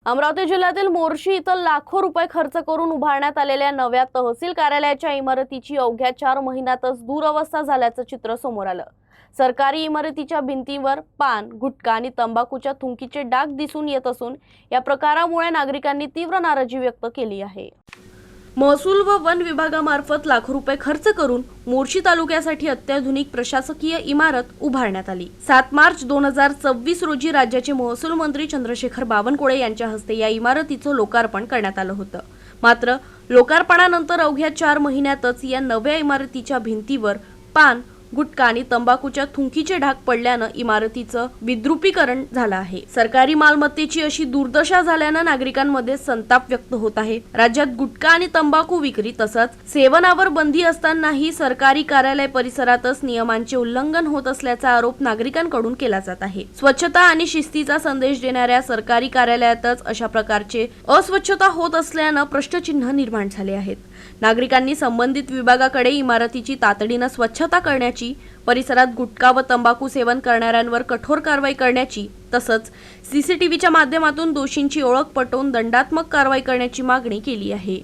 अमरावती जिल्ह्यातील मोर्शी इथं लाखो रुपये खर्च करून उभारण्यात आलेल्या नव्या तहसील कार्यालयाच्या इमारतीची अवघ्या 4 महिन्यातच दुरवस्था झाल्याचं चित्र समोर आलं। सरकारी इमारतीच्या भिंतीवर पान, गुटखा आणि तंबाखूच्या थुंकीचे डाग दिसून येत असून या प्रकारामुळे नागरिकांनी तीव्र नाराजी व्यक्त केली आहे। महसूल व वन विभागामार्फत लाखो रुपये खर्च करून मोर्शी तालुक्यासाठी अत्याधुनिक प्रशासकीय इमारत उभारण्यात आली। 7 मार्च 2026 रोजी राज्याचे महसूल मंत्री चंद्रशेखर बावनकुळे यांच्या हस्ते या इमारतीचं लोकार्पण करण्यात आलं होतं। मात्र लोकार्पणानंतर अवघ्या 4 महिन्यातच या नव्या इमारतीच्या भिंतीवर पान, गुटखा आणि तंबाखूच्या थुंकीचे डाग पडल्यानं इमारतीचं विद्रुपीकरण झालं आहे। सरकारी मालमत्तेची अशी दुर्दशा झाल्यानं नागरिकांमध्ये संताप व्यक्त होत आहे। राज्यात गुटखा आणि तंबाखू विक्री तसंच सेवनावर बंदी असतानाही सरकारी कार्यालय परिसरातच नियमांचे उल्लंघन होत असल्याचा आरोप नागरिकांकडून केला जात आहे। स्वच्छता आणि शिस्तीचा संदेश देणाऱ्या सरकारी कार्यालयातच अशा प्रकारचे अस्वच्छता होत असल्यानं प्रश्नचिन्ह निर्माण झाले आहेत। नागरिकांनी संबंधित विभागाकडे इमारतीची तातडीनं स्वच्छता करण्याची, परिसरात गुटखा व तंबाखू सेवन करणाऱ्यांवर कठोर कारवाई करण्याची तसंच सीसीटीव्हीच्या माध्यमातून दोषींची ओळख पटवून दंडात्मक कारवाई करण्याची मागणी केली आहे।